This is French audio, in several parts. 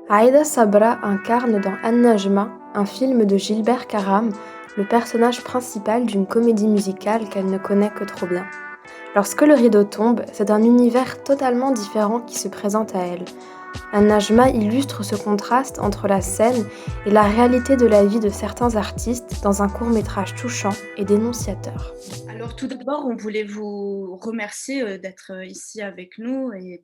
Aïda Sabra incarne dans An-Najma, un film de Gilbert Karam, le personnage principal d'une comédie musicale qu'elle ne connaît que trop bien. Lorsque le rideau tombe, c'est un univers totalement différent qui se présente à elle. An-Najma illustre ce contraste entre la scène et la réalité de la vie de certains artistes dans un court-métrage touchant et dénonciateur. Alors tout d'abord, on voulait vous remercier d'être ici avec nous et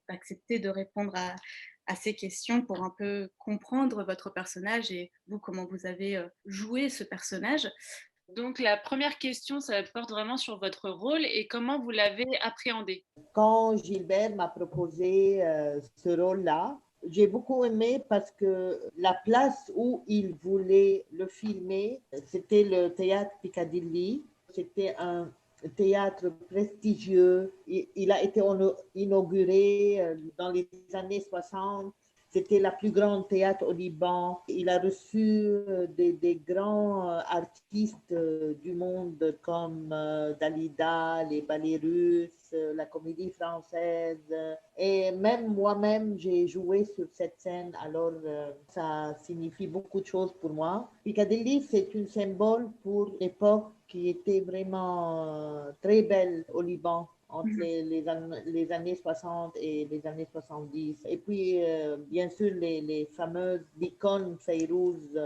d'accepter de répondre à ces questions pour un peu comprendre votre personnage et vous, comment vous avez joué ce personnage. Donc la première question, ça porte vraiment sur votre rôle et comment vous l'avez appréhendé. Quand Gilbert m'a proposé ce rôle-là, j'ai beaucoup aimé parce que la place où il voulait le filmer, c'était le théâtre Piccadilly. C'était un théâtre prestigieux. Il a été inauguré dans les années 60. C'était la plus grande théâtre au Liban. Il a reçu des grands artistes du monde comme Dalida, les ballets russes, la comédie française. Et même moi-même, j'ai joué sur cette scène. Alors, ça signifie beaucoup de choses pour moi. Piccadilly, c'est un symbole pour l'époque qui était vraiment très belle au Liban entre les années 60 et les années 70. Et puis, bien sûr, les fameuses icônes Fayrouz.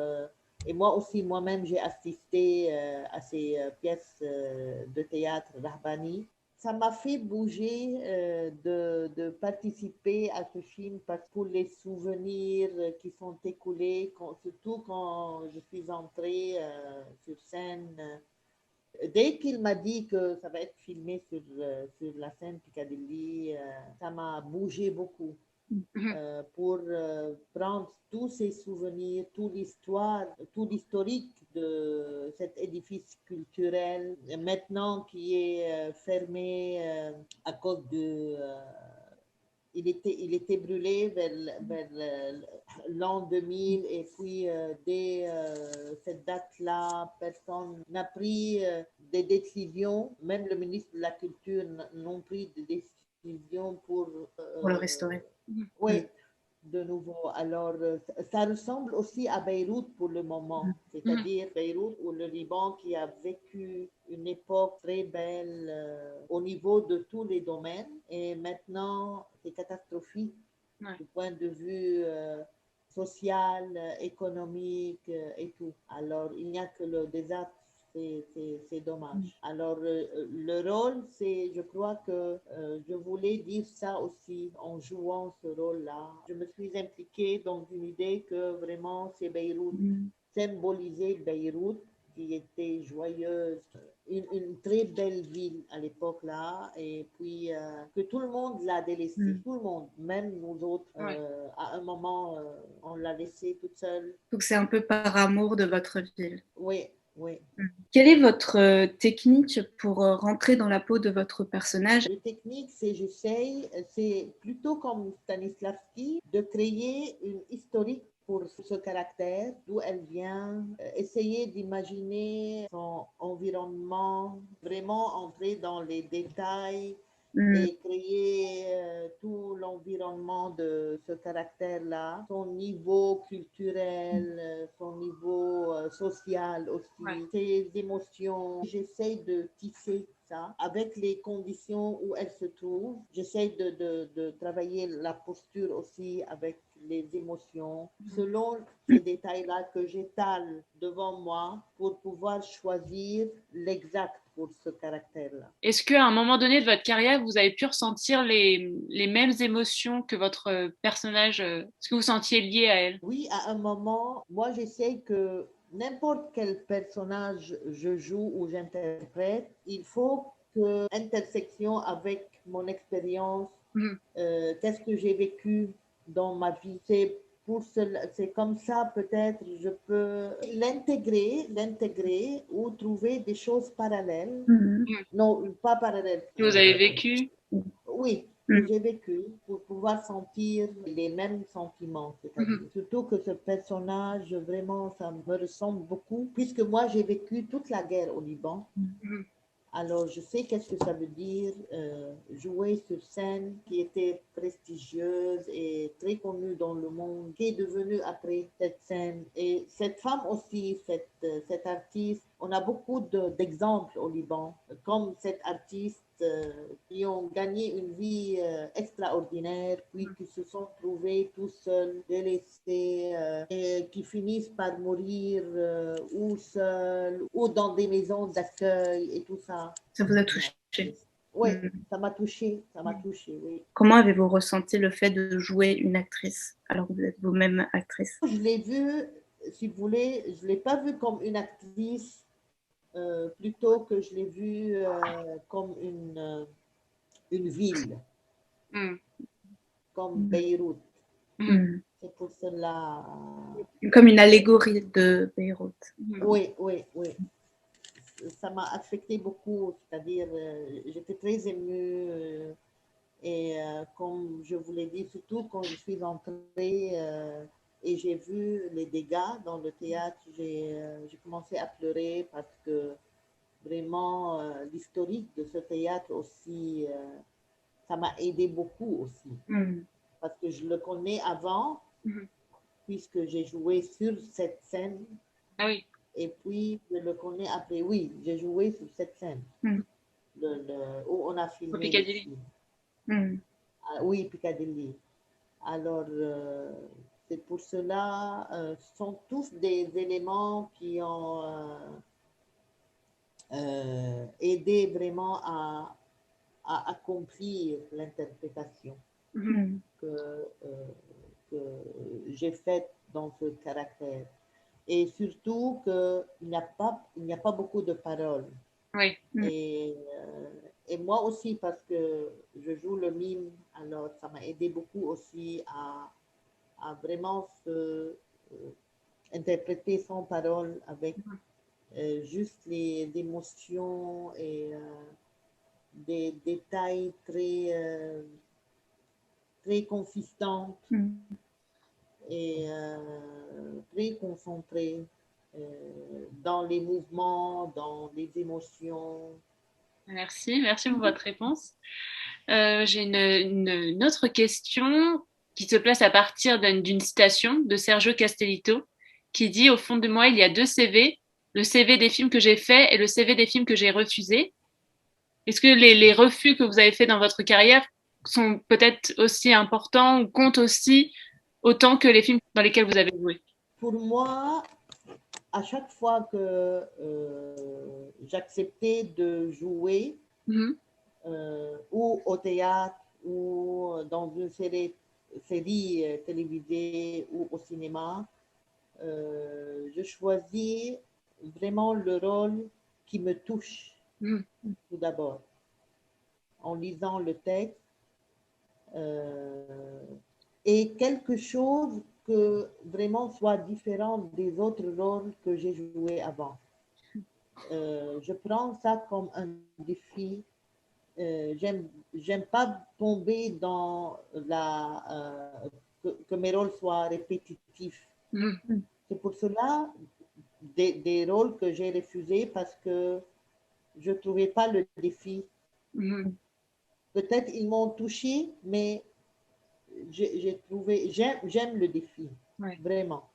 Et moi aussi, moi-même, j'ai assisté à ces pièces de théâtre Rahbani. Ça m'a fait bouger de participer à ce film parce que pour les souvenirs qui sont écoulés, surtout quand je suis entrée sur scène. Dès qu'il m'a dit que ça va être filmé sur la scène Piccadilly, ça m'a bougé beaucoup pour prendre tous ces souvenirs, toute l'histoire, tout l'historique de cet édifice culturel, maintenant qui est fermé à cause de... il était brûlé vers l'an 2000 et puis dès cette date-là, personne n'a pris des décisions, même le ministre de la Culture n'a pris des décisions pour... Pour le restaurer. Oui, de nouveau. Alors, ça ressemble aussi à Beyrouth pour le moment, c'est-à-dire Beyrouth ou le Liban qui a vécu une époque très belle au niveau de tous les domaines et maintenant c'est catastrophique du point de vue social, économique et tout. Alors, il n'y a que le désastre. C'est dommage. Alors, le rôle, je crois que je voulais dire ça aussi en jouant ce rôle-là. Je me suis impliquée dans une idée que vraiment c'est Beyrouth, symboliser Beyrouth qui était joyeuse, une très belle ville à l'époque-là, et puis que tout le monde l'a délaissée, tout le monde, même nous autres, à un moment, on l'a laissée toute seule. Donc c'est un peu par amour de votre ville. Oui, oui. Quelle est votre technique pour rentrer dans la peau de votre personnage? La technique, j'essaye, c'est plutôt comme Stanislavski, de créer une historique pour ce caractère, d'où elle vient, essayer d'imaginer son environnement, vraiment entrer dans les détails et créer tout l'environnement de ce caractère-là, son niveau culturel, son niveau social aussi, ses émotions. J'essaie de tisser ça avec les conditions où elle se trouve. J'essaie de travailler la posture aussi avec les émotions, selon ces détails-là que j'étale devant moi pour pouvoir choisir l'exact pour ce caractère-là. Est-ce qu'à un moment donné de votre carrière, vous avez pu ressentir les mêmes émotions que votre personnage? Est-ce que vous sentiez lié à elle? Oui, à un moment, moi j'essaie que n'importe quel personnage je joue ou j'interprète, il faut que intersection avec mon expérience, qu'est-ce que j'ai vécu dans ma vie. C'est comme ça peut-être je peux l'intégrer ou trouver des choses parallèles. Non, pas parallèles. Que vous avez vécu? Oui, que j'ai vécu pour pouvoir sentir les mêmes sentiments. C'est-à-dire, surtout que ce personnage, vraiment, ça me ressemble beaucoup, puisque moi, j'ai vécu toute la guerre au Liban. Alors, je sais qu'est-ce que ça veut dire jouer sur scène qui était prestigieuse et très connue dans le monde, qui est devenue après cette scène. Et cette femme aussi, cette artiste, on a beaucoup d'exemples au Liban, comme cette artiste qui ont gagné une vie extraordinaire, puis qui se sont trouvés tout seuls, délaissés, et qui finissent par mourir ou seuls, ou dans des maisons d'accueil et tout ça. Ça vous a touché? Oui, ça m'a touché, oui. Comment avez-vous ressenti le fait de jouer une actrice alors que vous êtes vous-même actrice? Je l'ai vue, si vous voulez, je ne l'ai pas vue comme une actrice, plutôt que je l'ai vue comme une ville, comme Beyrouth. C'est pour cela. Comme une allégorie de Beyrouth. Oui, oui, oui. Ça m'a affecté beaucoup, c'est-à-dire, j'étais très émue. Et comme je vous l'ai dit, surtout quand je suis entrée et j'ai vu les dégâts dans le théâtre, j'ai commencé à pleurer parce que vraiment l'historique de ce théâtre aussi, ça m'a aidé beaucoup aussi. Parce que je le connais avant, puisque j'ai joué sur cette scène. Ah oui. Et puis je le connais après. Oui, j'ai joué sur cette scène où on a filmé Piccadilly. le film. Oui, Piccadilly. Alors, c'est pour cela, ce sont tous des éléments qui ont aidé vraiment à accomplir l'interprétation que j'ai faite dans ce caractère. Et surtout qu'il n'y a pas beaucoup de paroles. Oui. Et moi aussi, parce que je joue le mime, alors ça m'a aidé beaucoup aussi à vraiment interpréter sans parole avec juste les émotions et des détails très consistants et très concentrés dans les mouvements, dans les émotions. Merci pour votre réponse. J'ai une autre question qui se place à partir d'une citation de Sergio Castellitto qui dit: au fond de moi, il y a deux CV, le CV des films que j'ai faits et le CV des films que j'ai refusés. Est-ce que les refus que vous avez faits dans votre carrière sont peut-être aussi importants ou comptent aussi autant que les films dans lesquels vous avez joué? Pour moi, à chaque fois que j'acceptais de jouer, ou au théâtre, ou dans une série télévisée ou au cinéma, je choisis vraiment le rôle qui me touche tout d'abord. En lisant le texte, et quelque chose que vraiment soit différent des autres rôles que j'ai joués avant. Je prends ça comme un défi. J'aime pas tomber dans que mes rôles soient répétitifs. C'est pour cela des rôles que j'ai refusés parce que je ne trouvais pas le défi. Peut-être ils m'ont touché, mais j'aime le défi, vraiment,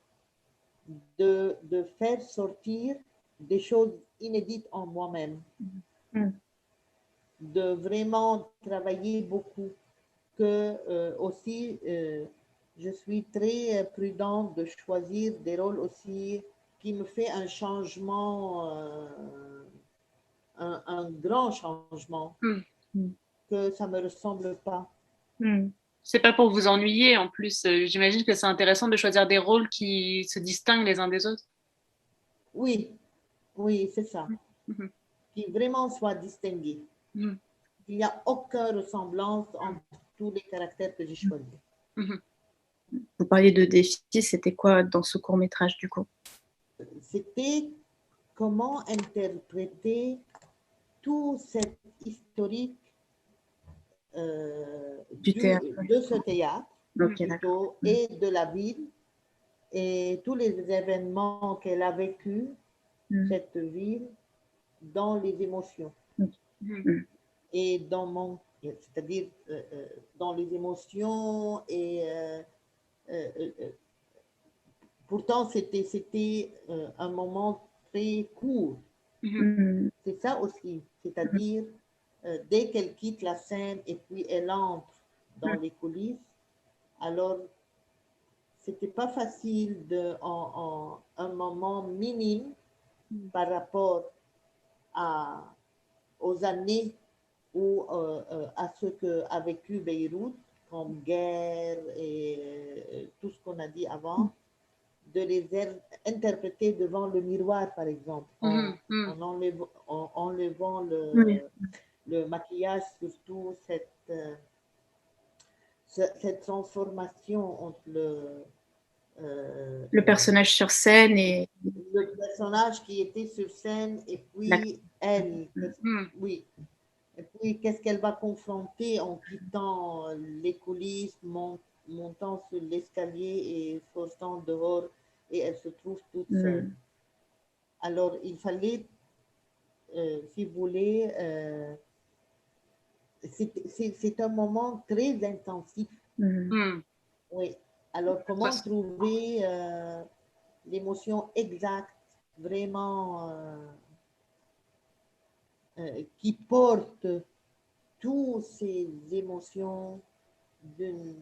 de faire sortir des choses inédites en moi-même, de vraiment travailler beaucoup, que aussi je suis très prudente de choisir des rôles aussi qui me fait un changement, un grand changement, que ça ne me ressemble pas. C'est pas pour vous ennuyer en plus. J'imagine que c'est intéressant de choisir des rôles qui se distinguent les uns des autres. Oui, oui, c'est ça. Qui vraiment soit distingués. Il n'y a aucune ressemblance entre tous les caractères que j'ai choisis. Vous parliez de défis, c'était quoi dans ce court-métrage du coup? C'était comment interpréter tout cet historique de ce théâtre, plutôt, et de la ville, et tous les événements qu'elle a vécu, cette ville, dans les émotions. et dans mon, c'est-à-dire dans les émotions et pourtant c'était un moment très court. C'est ça aussi, c'est-à-dire dès qu'elle quitte la scène et puis elle entre dans les coulisses, alors c'était pas facile en un moment minime par rapport aux années ou à ce qu'a vécu Beyrouth comme guerre et tout ce qu'on a dit avant, de les interpréter devant le miroir, par exemple, en enlevant le maquillage, surtout cette transformation entre Le personnage sur scène et le personnage qui était sur scène et puis elle. Oui. Et puis, qu'est-ce qu'elle va confronter en quittant les coulisses, montant sur l'escalier et sortant dehors, et elle se trouve toute seule. Alors, il fallait, si vous voulez, c'est un moment très intensif. Oui. Alors, comment trouver l'émotion exacte, vraiment, qui porte toutes ces émotions d'une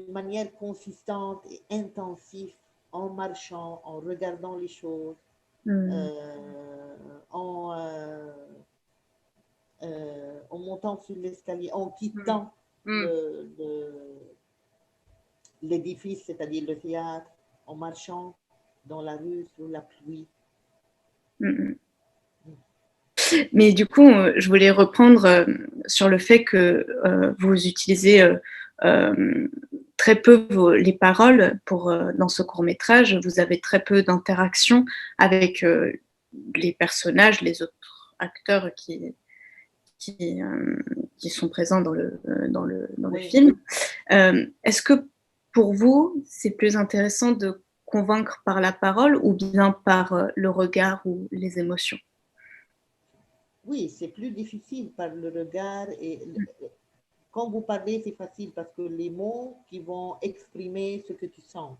manière consistante et intensive en marchant, en regardant les choses, en montant sur l'escalier, en quittant l'édifice, c'est-à-dire le théâtre, en marchant dans la rue sous la pluie. Mais du coup, je voulais reprendre sur le fait que vous utilisez très peu les paroles dans ce court-métrage. Vous avez très peu d'interaction avec les personnages, les autres acteurs qui sont présents dans le film. Est-ce que pour vous, c'est plus intéressant de convaincre par la parole ou bien par le regard ou les émotions? Oui, c'est plus difficile par le regard et quand vous parlez, c'est facile parce que les mots qui vont exprimer ce que tu sens.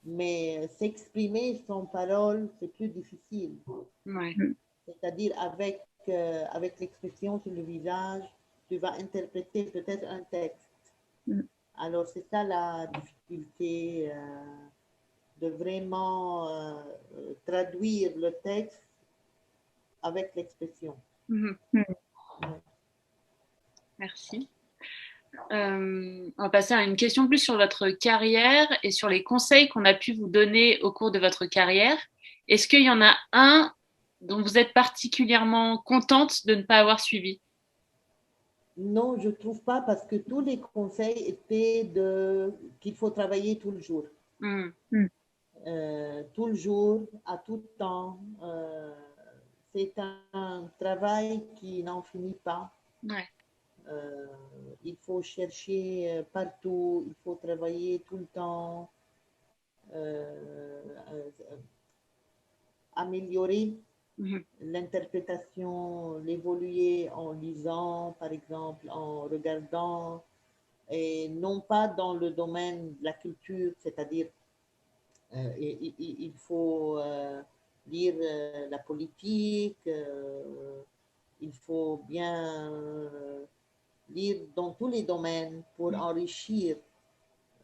Mais s'exprimer sans parole, c'est plus difficile. C'est-à-dire avec l'expression sur le visage, tu vas interpréter peut-être un texte. Alors c'est ça la difficulté de vraiment traduire le texte avec l'expression. Merci. On va passer à une question plus sur votre carrière et sur les conseils qu'on a pu vous donner au cours de votre carrière. Est-ce qu'il y en a un dont vous êtes particulièrement contente de ne pas avoir suivi? Non, je ne trouve pas parce que tous les conseils étaient qu'il faut travailler tout le jour. Tout le jour, à tout temps. C'est un travail qui n'en finit pas. Il faut chercher partout, il faut travailler tout le temps, améliorer l'interprétation, l'évoluer en lisant, par exemple, en regardant, et non pas dans le domaine de la culture, c'est-à-dire il faut lire la politique, il faut bien lire dans tous les domaines pour enrichir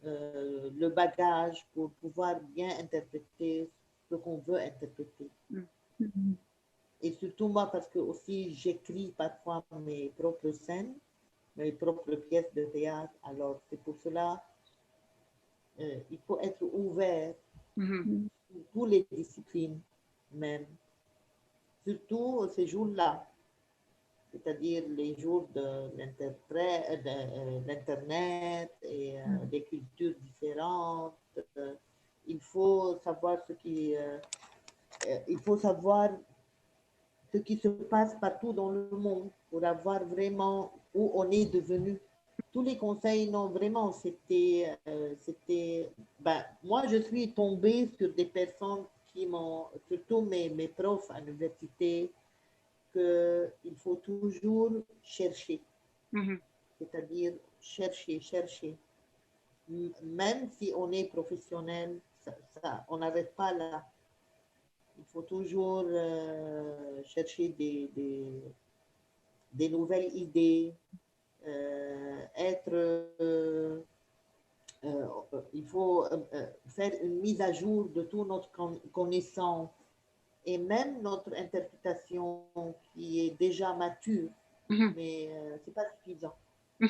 le bagage, pour pouvoir bien interpréter ce qu'on veut interpréter. Et surtout moi, parce que aussi j'écris parfois mes propres scènes, mes propres pièces de théâtre. Alors c'est pour cela il faut être ouvert sur toutes les disciplines même, surtout ces jours-là, c'est-à-dire les jours de l'Internet et des cultures différentes. Il faut savoir il faut savoir ce qui se passe partout dans le monde pour avoir vraiment où on est devenu. Tous les conseils, non, vraiment, moi, je suis tombée sur des personnes qui m'ont, surtout mes profs à l'université, qu'il faut toujours chercher, Mhm. c'est-à-dire chercher. Même si on est professionnel, on n'arrête pas là. Il faut toujours chercher des nouvelles idées, il faut faire une mise à jour de toute notre connaissance et même notre interprétation qui est déjà mature, Mhm. mais ce n'est pas suffisant. Mhm.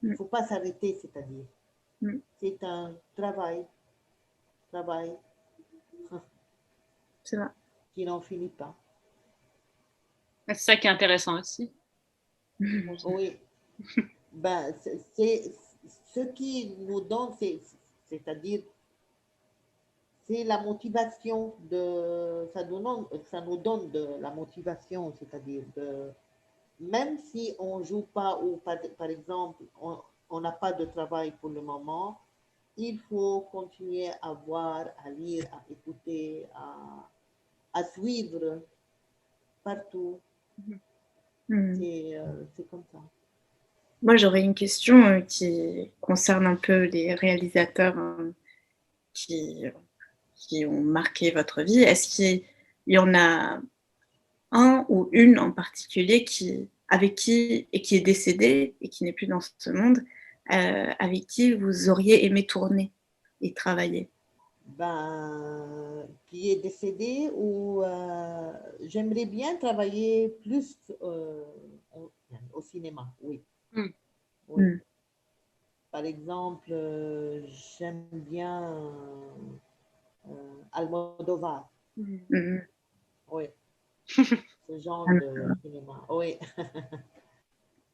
Il ne faut pas s'arrêter, c'est-à-dire. Mhm. C'est un travail C'est vrai. qui n'en finit pas. C'est ça qui est intéressant aussi. Oui, ben, c'est ce qui nous donne, c'est-à-dire, c'est la motivation ça nous donne de la motivation, c'est-à-dire même si on ne joue pas ou par exemple on n'a pas de travail pour le moment, il faut continuer à voir, à lire, à écouter, à suivre partout. C'est comme ça. Moi, j'aurais une question qui concerne un peu les réalisateurs qui, qui ont marqué votre vie. Est-ce qu'il y en a un ou une en particulier avec qui, et qui est décédé et qui n'est plus dans ce monde, avec qui vous auriez aimé tourner et travailler? Ben, qui est décédé ou j'aimerais bien travailler plus au cinéma, oui. Mm. Oui. Mm. Par exemple, j'aime bien Almodovar, Mm. oui, ce genre de cinéma, oui.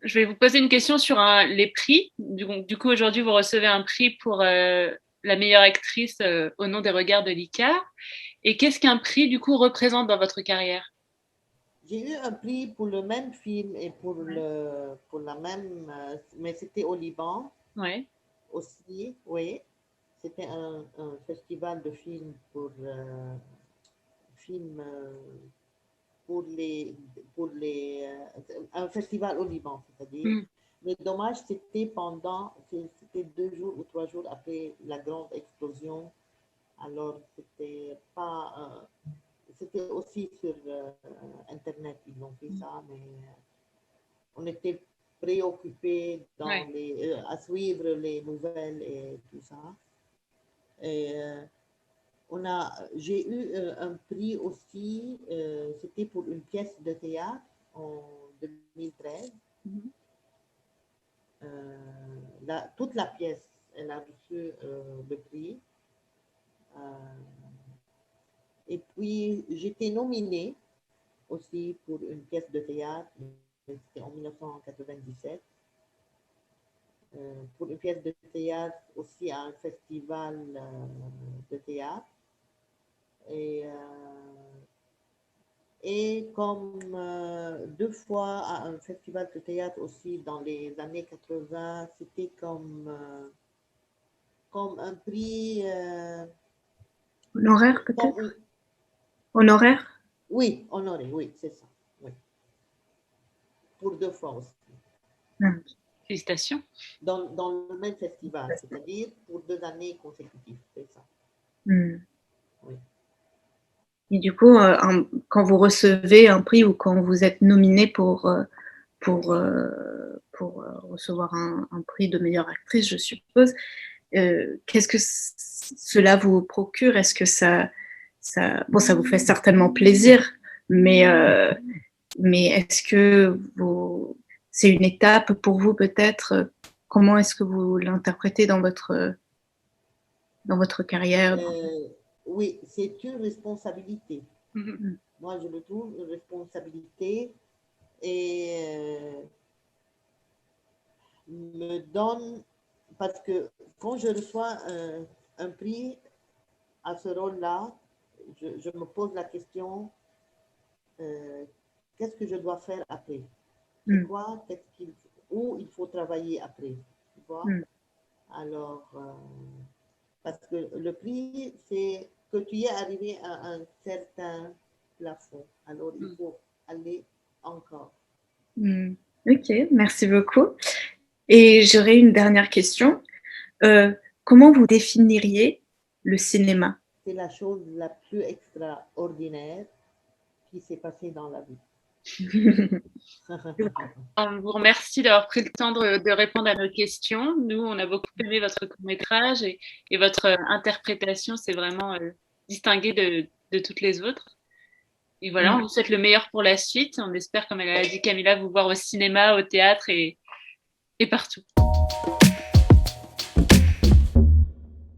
Je vais vous poser une question sur les prix. Du coup, aujourd'hui, vous recevez un prix pour la meilleure actrice au nom des regards de l'ICAR. Et qu'est-ce qu'un prix, du coup, représente dans votre carrière? J'ai eu un prix pour le même film et pour la même, mais c'était au Liban Ouais. aussi, oui. C'était un festival de films films pour les un festival au Liban, c'est-à-dire. Mm. Mais dommage, c'était 2 jours ou 3 jours après la grande explosion. Alors, c'était aussi sur Internet, ils ont fait ça, mais on était préoccupés Ouais. à suivre les nouvelles et tout ça. Et j'ai eu un prix aussi, c'était pour une pièce de théâtre en 2013. Mhm. Toute la pièce, elle a reçu le prix. Et puis, j'étais nominée aussi pour une pièce de théâtre, c'était en 1997, pour une pièce de théâtre aussi à un festival de théâtre. Et, et comme 2 fois à un festival de théâtre aussi dans les années 80, c'était comme un prix. Honoraire, peut-être? Comme, Honoraire? oui, honoré, oui, c'est ça. Oui. Pour 2 fois aussi. Mm. Félicitations. Dans le même festival, c'est-à-dire pour 2 années consécutives, c'est ça. Mm. Oui. Et du coup, quand vous recevez un prix ou quand vous êtes nominé pour recevoir un prix de meilleure actrice, je suppose, qu'est-ce que cela vous procure? Est-ce que bon, ça vous fait certainement plaisir, mais est-ce que c'est une étape pour vous peut-être? Comment est-ce que vous l'interprétez dans votre carrière? Oui, c'est une responsabilité. Mhm. Moi, je le trouve une responsabilité et me donne, parce que quand je reçois un prix à ce rôle-là, je me pose la question, qu'est-ce que je dois faire après? C'est Mm. quoi? Où il faut travailler après? Tu vois? Mm. Alors, parce que le prix, c'est que tu es arrivé à un certain plafond. Alors, il Mm. faut aller encore. Ok, merci beaucoup. Et j'aurais une dernière question. Comment vous définiriez le cinéma? C'est la chose la plus extraordinaire qui s'est passée dans la vie. On vous remercie d'avoir pris le temps de répondre à nos questions. Nous, on a beaucoup aimé votre court-métrage et votre interprétation s'est vraiment distinguée de toutes les autres. Et voilà, on vous souhaite le meilleur pour la suite. On espère, comme elle a dit Camilla, vous voir au cinéma, au théâtre et partout.